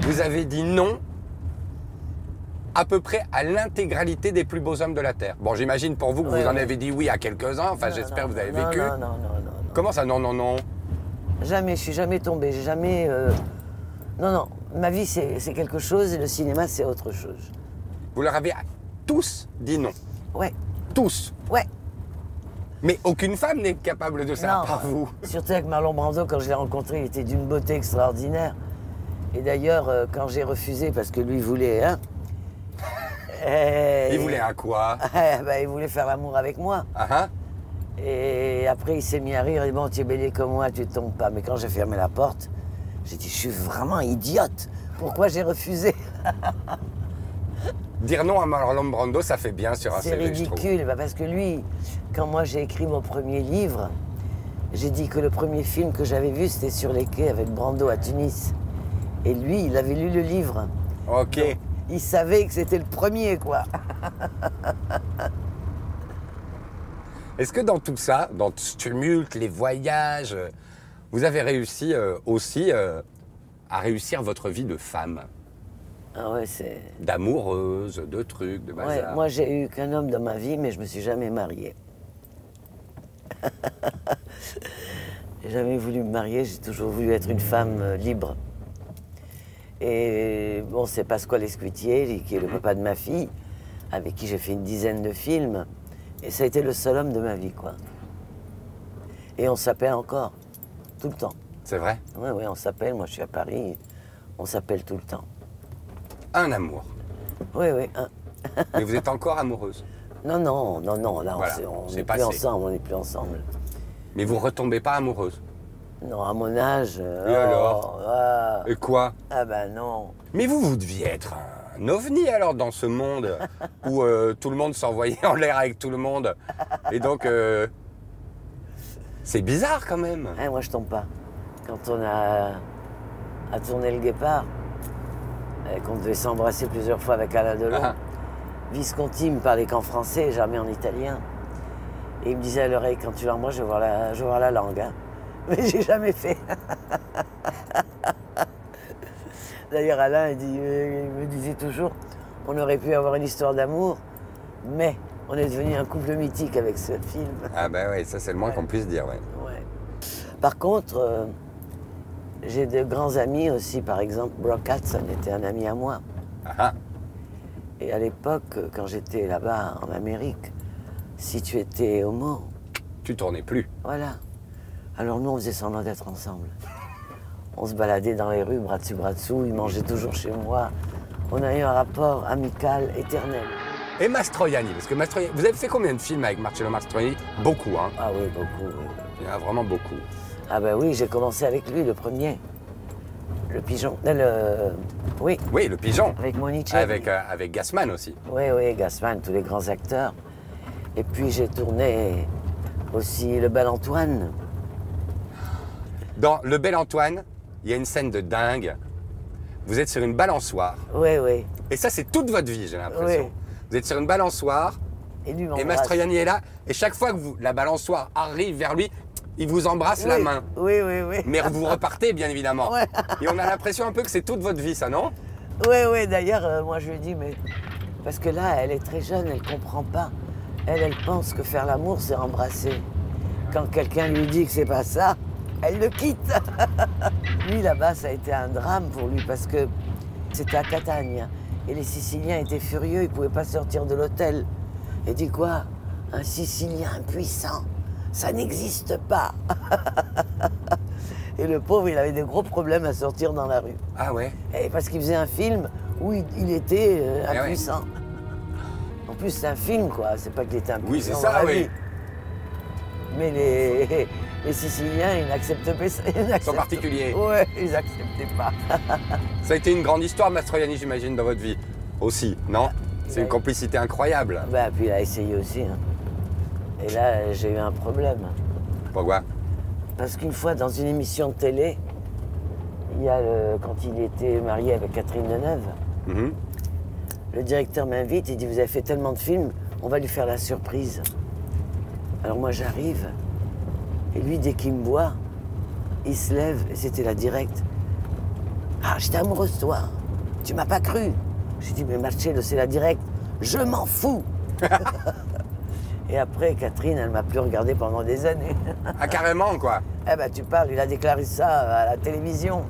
Vous avez dit non à peu près à l'intégralité des plus beaux hommes de la Terre. Bon, j'imagine pour vous que vous en avez dit oui à quelques-uns. Enfin, j'espère que vous avez vécu. Non. Comment ça, non, non, non? Jamais, je suis jamais tombée, j'ai jamais... Non, ma vie c'est quelque chose et le cinéma c'est autre chose. Vous leur avez tous dit non? Ouais. Tous? Ouais. Mais aucune femme n'est capable de ça, par vous. Surtout avec Marlon Brando, quand je l'ai rencontré, il était d'une beauté extraordinaire. Et d'ailleurs, quand j'ai refusé, parce que lui voulait... Hein, il voulait à quoi? Il voulait faire l'amour avec moi. Ah, Et après, il s'est mis à rire, il dit, bon, tu es bélier comme moi, tu ne tombes pas. Mais quand j'ai fermé la porte, j'ai dit, je suis vraiment idiote. Pourquoi j'ai refusé? Dire non à Marlon Brando, ça fait bien sur un C'est CV, je trouve. ridicule, parce que lui, quand moi j'ai écrit mon premier livre, j'ai dit que le premier film que j'avais vu, c'était Sur les quais avec Brando à Tunis. Et lui, il avait lu le livre. Ok. Donc, il savait que c'était le premier, quoi. Est-ce que dans tout ça, dans ce tumulte, les voyages, vous avez réussi aussi à réussir votre vie de femme? Ah ouais, c'est... D'amoureuse, de trucs, de bazar. Ouais, moi, j'ai eu qu'un homme dans ma vie, mais je me suis jamais mariée. J'ai jamais voulu me marier, j'ai toujours voulu être une femme libre. Et bon, c'est Pasquale Escuitier, qui est le papa de ma fille, avec qui j'ai fait une dizaine de films. Et ça a été le seul homme de ma vie, quoi. Et on s'appelle encore, tout le temps. C'est vrai? Oui, on s'appelle, moi je suis à Paris, on s'appelle tout le temps. Un amour. Oui. Mais vous êtes encore amoureuse? Non, là Voilà, on c'est n'est passé. plus ensemble, on n'est plus ensemble. Mais vous retombez pas amoureuse? Non, à mon âge... Et alors? Et quoi? Ah ben non. Mais vous deviez être un ovni alors dans ce monde où tout le monde s'envoyait en l'air avec tout le monde. Et donc, c'est bizarre quand même. Moi je tombe pas. Quand on a tourné Le Guépard, et qu'on devait s'embrasser plusieurs fois avec Alain Delon, Visconti me parlait qu'en français, jamais en italien. Et il me disait à l'oreille, quand tu l'embrasses, je vais voir la langue. Hein. Mais j'ai jamais fait. D'ailleurs, Alain, il me disait toujours, on aurait pu avoir une histoire d'amour, mais on est devenu un couple mythique avec ce film. Ah ben oui, ça c'est le moins qu'on puisse dire, ouais. Par contre, j'ai de grands amis aussi, par exemple, Brock Hudson était un ami à moi. Et à l'époque, quand j'étais là-bas en Amérique, si tu étais homo... Tu tournais plus. Voilà. Alors nous, on faisait semblant d'être ensemble. On se baladait dans les rues, bras dessous, il mangeait toujours chez moi. On a eu un rapport amical éternel. Et Mastroianni, parce que Mastroianni... Vous avez fait combien de films avec Marcello Mastroianni? Beaucoup, hein? Ah oui, beaucoup. Oui. Il y en a vraiment beaucoup. Ah ben oui, j'ai commencé avec lui, le premier. Le pigeon. Oui. Oui, le pigeon. Avec Monique. Avec Gassman aussi. Oui, Gassman, tous les grands acteurs. Et puis j'ai tourné aussi Le Bel Antoine. Dans Le Bel Antoine, il y a une scène de dingue. Vous êtes sur une balançoire. Oui. Et ça, c'est toute votre vie, j'ai l'impression. Oui. Vous êtes sur une balançoire. Et Mastroianni est là. Et chaque fois que la balançoire arrive vers lui, il vous embrasse la main. Oui. Mais vous repartez, bien évidemment. Ouais. Et on a l'impression un peu que c'est toute votre vie, ça, non? Oui. D'ailleurs, moi, je lui dis, mais... Parce que là, elle est très jeune, elle comprend pas. Elle pense que faire l'amour, c'est embrasser. Quand quelqu'un lui dit que c'est pas ça, elle le quitte. Lui, là-bas, ça a été un drame pour lui, parce que c'était à Catagne. Et les Siciliens étaient furieux, ils pouvaient pas sortir de l'hôtel. Et dit quoi? Un Sicilien impuissant, ça n'existe pas. Et le pauvre, il avait des gros problèmes à sortir dans la rue. Ah ouais? Et parce qu'il faisait un film où il était impuissant. En plus, c'est un film, quoi. C'est pas qu'il était impuissant. Oui, c'est ça, oui. Mais les Siciliens, ils n'acceptaient pas ça. Ils sont particuliers. Oui, ils n'acceptaient pas. Ça a été une grande histoire, Mastroianni, j'imagine, dans votre vie. Aussi, non? C'est une complicité incroyable. Puis il a essayé aussi. Hein. Et là, j'ai eu un problème. Pourquoi? Parce qu'une fois, dans une émission de télé, quand il était marié avec Catherine Deneuve, le directeur m'invite, il dit, vous avez fait tellement de films, on va lui faire la surprise. Alors moi, j'arrive, et lui, dès qu'il me voit, il se lève et c'était la directe. Ah, j'étais amoureuse de toi. Tu m'as pas cru. J'ai dit, mais Marcello, c'est la directe. Je m'en fous. Et après, Catherine, elle m'a plus regardé pendant des années. Ah, carrément, quoi. Eh ben, tu parles, il a déclaré ça à la télévision.